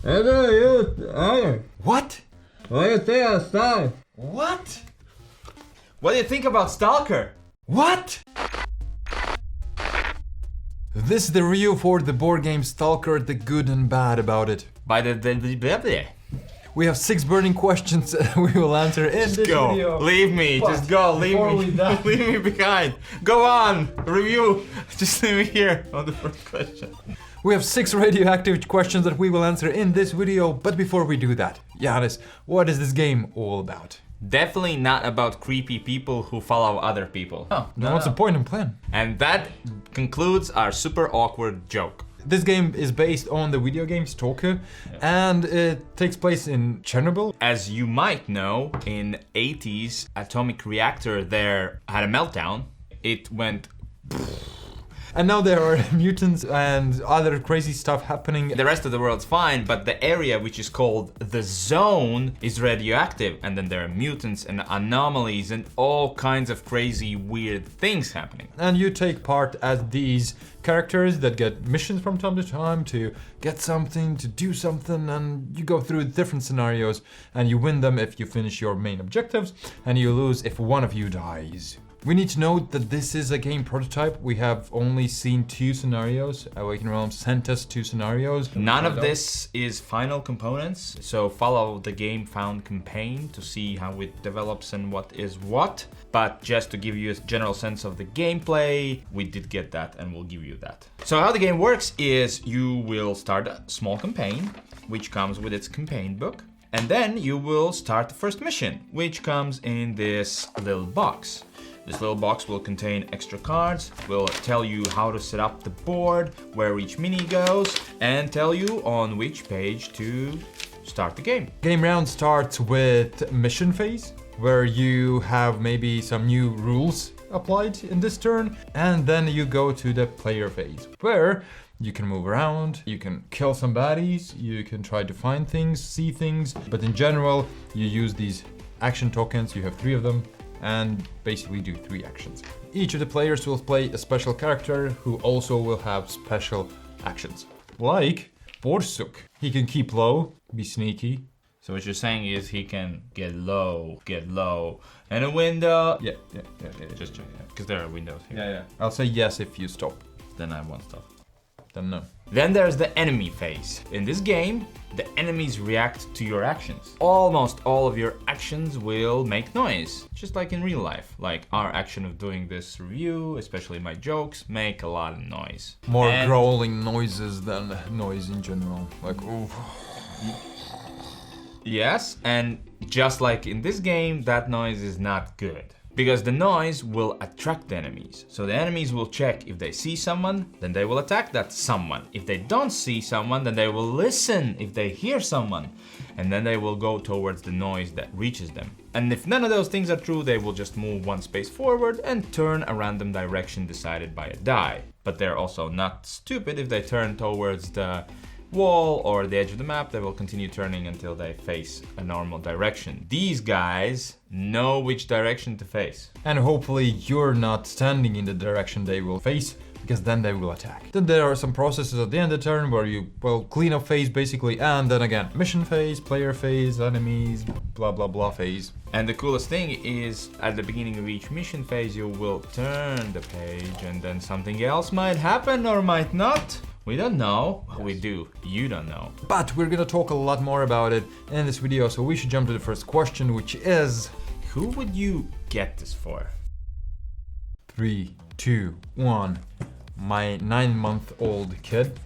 What? What do you think of Stalker? What? What do you think about Stalker? What? This is the review for the board game Stalker, the good and bad about it. By the We have 6 burning questions we will answer in this video. Leave me, just go, leave me behind. Go on, review. Just leave me here on the first question. We have 6 radioactive questions that we will answer in this video, but before we do that, Giannis, what is this game all about? Definitely not about creepy people who follow other people. Oh, then what's the point and plan? And that concludes our super awkward joke. This game is based on the video game Stalker, and it takes place in Chernobyl. As you might know, in 80s, atomic reactor there had a meltdown. It went... And now there are mutants and other crazy stuff happening. The rest of the world's fine, but the area which is called the zone is radioactive, and then there are mutants and anomalies and all kinds of crazy weird things happening. And you take part as these characters that get missions from time to time to get something, to do something, and you go through different scenarios and you win them if you finish your main objectives, and you lose if one of you dies. We need to note that this is a game prototype. We have only seen 2 scenarios. Awaken Realms sent us 2 scenarios. None of this is final components, so follow the game found campaign to see how it develops and what is what. But just to give you a general sense of the gameplay, we did get that and we'll give you that. So how the game works is you will start a small campaign, which comes with its campaign book. And then you will start the first mission, which comes in this little box. This little box will contain extra cards, will tell you how to set up the board, where each mini goes, and tell you on which page to start the game. Game round starts with mission phase, where you have maybe some new rules applied in this turn, and then you go to the player phase, where you can move around, you can kill some baddies, you can try to find things, see things, but in general, you use these action tokens, you have 3 of them, and basically do 3 actions. Each of the players will play a special character who also will have special actions. Like Borsuk. He can keep low, be sneaky. So what you're saying is he can get low, and a window. Yeah. Just check, because there are windows here. Yeah. I'll say yes if you stop. Then I won't stop. Then no. Then there's the enemy phase. In this game, the enemies react to your actions. Almost all of your actions will make noise, just like in real life. Like our action of doing this review, especially my jokes, make a lot of noise. More growling noises than noise in general. Like, ooh. Yes, and just like in this game, that noise is not good. Because the noise will attract the enemies. So the enemies will check if they see someone, then they will attack that someone. If they don't see someone, then they will listen if they hear someone. And then they will go towards the noise that reaches them. And if none of those things are true, they will just move 1 space forward and turn a random direction decided by a die. But they're also not stupid. If they turn towards the wall or the edge of the map, they will continue turning until they face a normal direction. These guys know which direction to face. And hopefully you're not standing in the direction they will face, because then they will attack. Then there are some processes at the end of the turn where you, clean up phase basically, and then again, mission phase, player phase, enemies, blah blah blah phase. And the coolest thing is, at the beginning of each mission phase, you will turn the page and then something else might happen or might not. We don't know. Yes. We do. You don't know. But we're gonna talk a lot more about it in this video, so we should jump to the first question, which is... Who would you get this for? 3, 2, 1. My 9-month-old kid.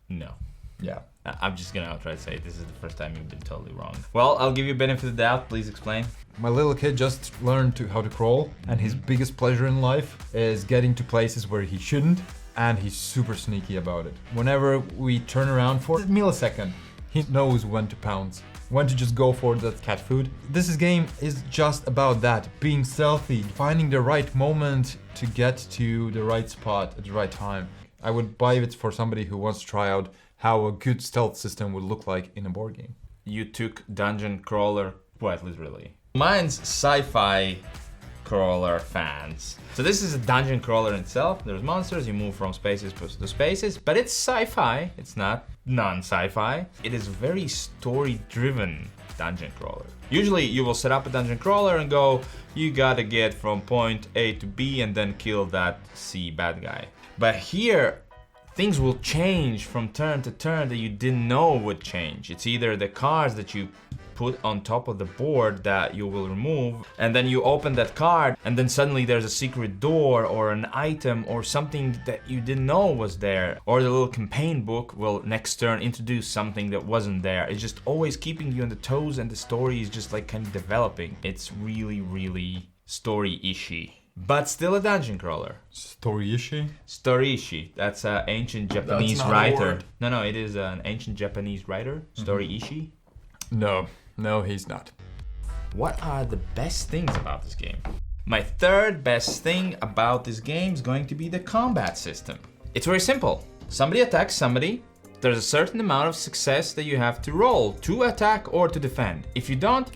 No. Yeah. I'm just gonna try to say this is the first time you've been totally wrong. Well, I'll give you benefit of the doubt. Please explain. My little kid just learned how to crawl, and his biggest pleasure in life is getting to places where he shouldn't. And he's super sneaky about it. Whenever we turn around for a millisecond, he knows when to pounce, when to just go for that cat food. This game is just about that, being stealthy, finding the right moment to get to the right spot at the right time. I would buy it for somebody who wants to try out how a good stealth system would look like in a board game. You took dungeon crawler quite literally. Mine's sci-fi crawler fans. So this is a dungeon crawler itself. There's monsters, you move from spaces to spaces, but it's sci-fi. It's not non-sci-fi. It is very story-driven dungeon crawler. Usually you will set up a dungeon crawler and go, you gotta get from point A to B and then kill that C bad guy. But here, things will change from turn to turn that you didn't know would change. It's either the cards that you put on top of the board that you will remove, and then you open that card, and then suddenly there's a secret door or an item or something that you didn't know was there. Or the little campaign book will next turn introduce something that wasn't there. It's just always keeping you on the toes, and the story is just like kind of developing. It's really, really story-ishy. But still a dungeon crawler. Story-ishi? Story-ishi. That's an ancient Japanese not a writer. word. No, it is an ancient Japanese writer. Story-ishi. No, he's not. What are the best things about this game? My third best thing about this game is going to be the combat system. It's very simple. Somebody attacks somebody. There's a certain amount of success that you have to roll to attack or to defend. If you don't,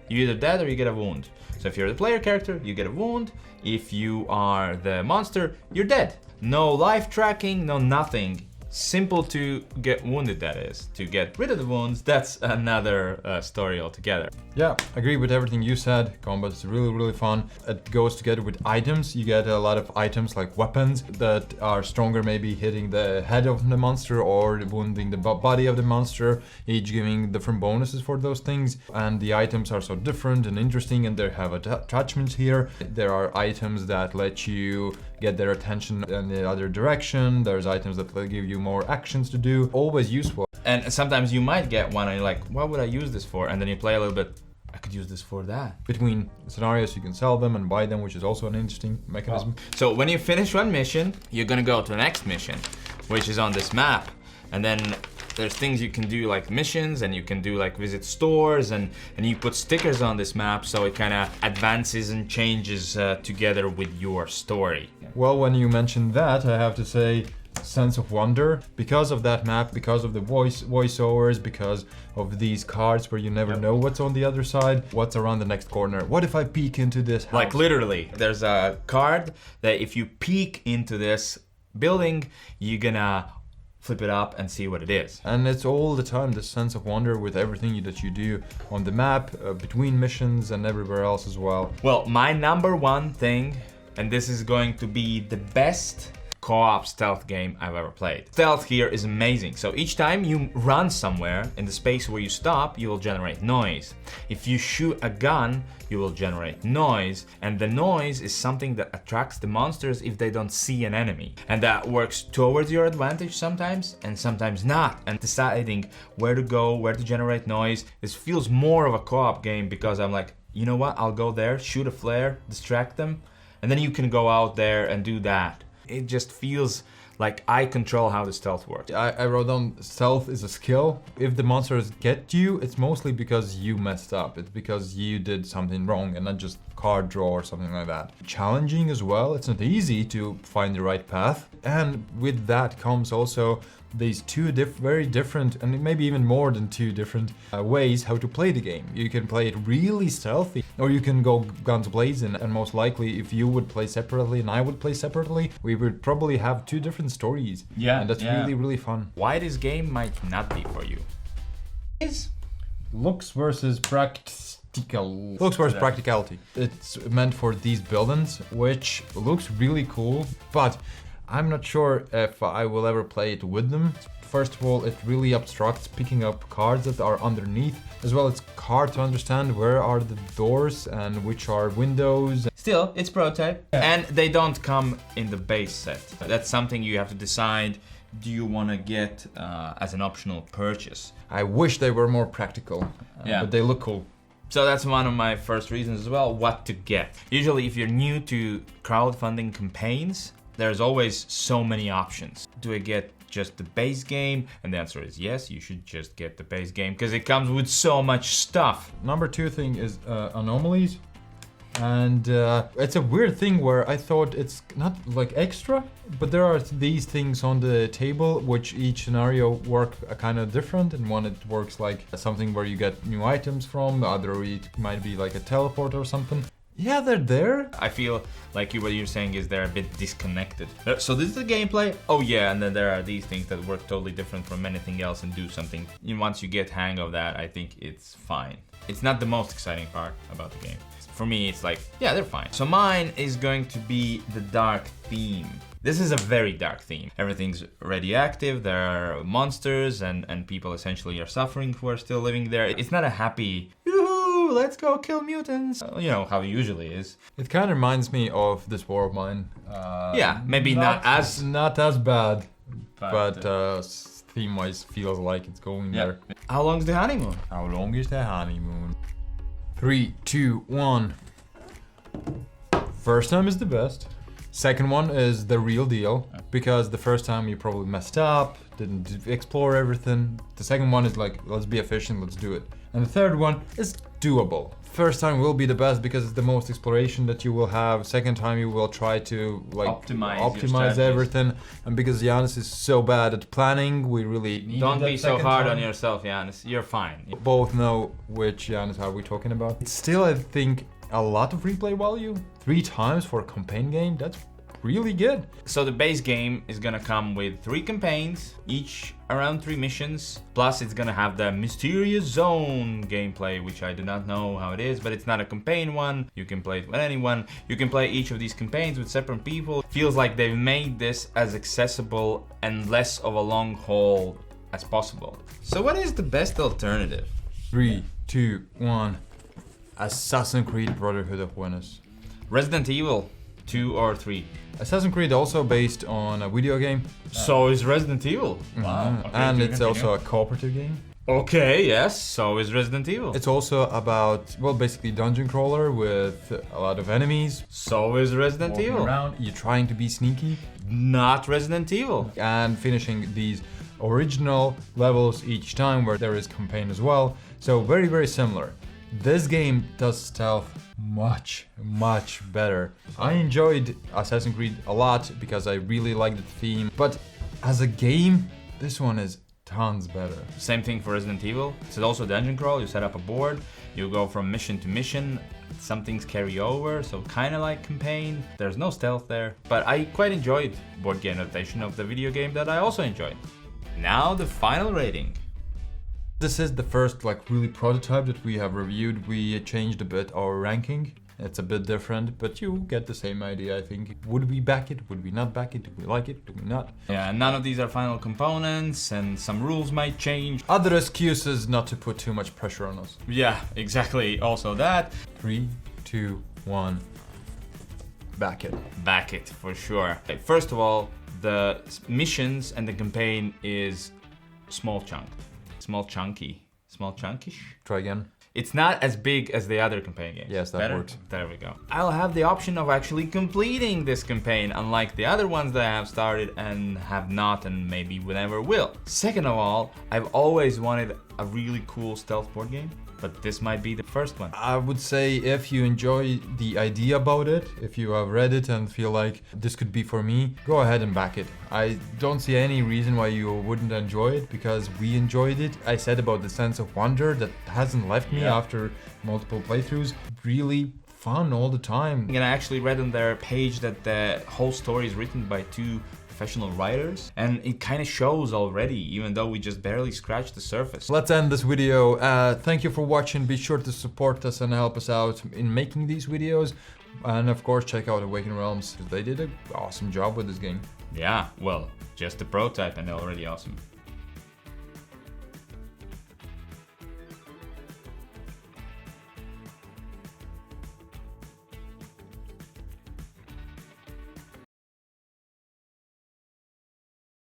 you're either dead or you get a wound. So if you're the player character, you get a wound. If you are the monster, you're dead. No life tracking, no nothing. Simple to get wounded, that is. To get rid of the wounds, that's another story altogether. Yeah, agree with everything you said. Combat is really, really fun. It goes together with items. You get a lot of items like weapons that are stronger, maybe hitting the head of the monster or wounding the body of the monster, each giving different bonuses for those things. And the items are so different and interesting, and they have attachments here. There are items that let you get their attention in the other direction. There's items that will give you more actions to do. Always useful. And sometimes you might get one and you're like, what would I use this for? And then you play a little bit, I could use this for that. Between scenarios, you can sell them and buy them, which is also an interesting mechanism. So when you finish one mission, you're gonna go to the next mission, which is on this map. And then there's things you can do like missions, and you can do like visit stores, and you put stickers on this map so it kind of advances and changes together with your story. Well, when you mentioned that, I have to say sense of wonder because of that map, because of the voiceovers, because of these cards where you never know what's on the other side, what's around the next corner. What if I peek into this house? Like literally, there's a card that if you peek into this building, you're gonna flip it up and see what it is. And it's all the time this sense of wonder with everything that you do on the map, between missions and everywhere else as well. Well, my number one thing, and this is going to be the best co-op stealth game I've ever played. Stealth here is amazing. So each time you run somewhere, in the space where you stop, you will generate noise. If you shoot a gun, you will generate noise, and the noise is something that attracts the monsters if they don't see an enemy. And that works towards your advantage sometimes, and sometimes not. And deciding where to go, where to generate noise, this feels more of a co-op game because I'm like, you know what, I'll go there, shoot a flare, distract them, and then you can go out there and do that. It just feels like I control how the stealth works. I wrote down stealth is a skill. If the monsters get you, it's mostly because you messed up. It's because you did something wrong and not just card draw or something like that. Challenging as well. It's not easy to find the right path. And with that comes also these two very different, and maybe even more than two different ways how to play the game. You can play it really stealthy, or you can go guns blazing, and most likely if you would play separately and I would play separately, we would probably have two different stories. Yeah, and that's really, really fun. Why this game might not be for you is looks versus practical. Looks versus practicality. It's meant for these buildings, which looks really cool, but I'm not sure if I will ever play it with them. First of all, it really obstructs picking up cards that are underneath. As well, it's hard to understand where are the doors and which are windows. Still, it's prototype, and they don't come in the base set. That's something you have to decide. Do you want to get as an optional purchase? I wish they were more practical, but they look cool. So that's one of my first reasons as well, what to get. Usually if you're new to crowdfunding campaigns, there's always so many options. Do I get just the base game? And the answer is yes, you should just get the base game because it comes with so much stuff. Number two thing is anomalies. And it's a weird thing where I thought it's not like extra, but there are these things on the table which each scenario work kind of different. And one it works like something where you get new items from, the other it might be like a teleport or something. Yeah, they're there. I feel like what you're saying is they're a bit disconnected. So this is the gameplay. Oh yeah, and then there are these things that work totally different from anything else and do something. And once you get hang of that, I think it's fine. It's not the most exciting part about the game. For me, it's like, yeah, they're fine. So mine is going to be the dark theme. This is a very dark theme. Everything's radioactive, there are monsters, and people essentially are suffering who are still living there. It's not a happy, yoo-hoo, let's go kill mutants. You know, how it usually is. It kind of reminds me of This War of Mine. Yeah, maybe not as bad, but theme-wise feels like it's going there. How long's the honeymoon? How long is the honeymoon? 3, 2, 1. First time is the best. Second one is the real deal, because the first time you probably messed up, didn't explore everything. The second one is like, let's be efficient, let's do it. And the third one is doable. First time will be the best because it's the most exploration that you will have. Second time you will try to like optimize everything. And because Giannis is so bad at planning, we really need Don't be so hard on yourself, Giannis. You're fine. Both know which Giannis are we talking about. It's still, I think, a lot of replay value. 3 times for a campaign game, that's really good. So the base game is gonna come with 3 campaigns, each around 3 missions. Plus it's gonna have the Mysterious Zone gameplay, which I do not know how it is, but it's not a campaign one. You can play it with anyone. You can play each of these campaigns with separate people. Feels like they've made this as accessible and less of a long haul as possible. So what is the best alternative? 3, 2, 1. Assassin's Creed Brotherhood of Venice. Resident Evil 2 or 3. Assassin's Creed also based on a video game. So is Resident Evil. Wow. Okay, and it's also a cooperative game. Okay, yes, so is Resident Evil. It's also about, well, basically dungeon crawler with a lot of enemies. So is Resident Evil. Around, you're trying to be sneaky. Not Resident Evil. And finishing these original levels each time where there is campaign as well. So very, very similar. This game does stealth much better. I enjoyed Assassin's Creed a lot because I really liked the theme, but as a game, this one is tons better. Same thing for Resident Evil. It's also dungeon crawl. You set up a board, you go from mission to mission. Some things carry over, so kind of like campaign. There's no stealth there, but I quite enjoyed board game adaptation of the video game that I also enjoyed. Now the final rating. This is the first like really prototype that we have reviewed. We changed a bit our ranking. It's a bit different, but you get the same idea, I think. Would we back it? Would we not back it? Do we like it? Do we not? Yeah, none of these are final components and some rules might change. Other excuses not to put too much pressure on us. Yeah, exactly. Also that. 3, 2, 1. Back it. Back it, for sure. Okay, first of all, the missions and the campaign is small chunked. Small chunkish. Try again. It's not as big as the other campaign games. Yes, that works. There we go. I'll have the option of actually completing this campaign, unlike the other ones that I have started and have not and maybe never will. Second of all, I've always wanted a really cool stealth board game, but this might be the first one. I would say if you enjoy the idea about it, if you have read it and feel like this could be for me, go ahead and back it. I don't see any reason why you wouldn't enjoy it, because we enjoyed it. I said about the sense of wonder that hasn't left me after multiple playthroughs. Really fun all the time. And I actually read on their page that the whole story is written by 2 professional writers, and it kind of shows already, even though we just barely scratched the surface. Let's end this video. Thank you for watching. Be sure to support us and help us out in making these videos, and of course check out Awaken Realms. They did an awesome job with this game. Yeah, well, just the prototype and already awesome.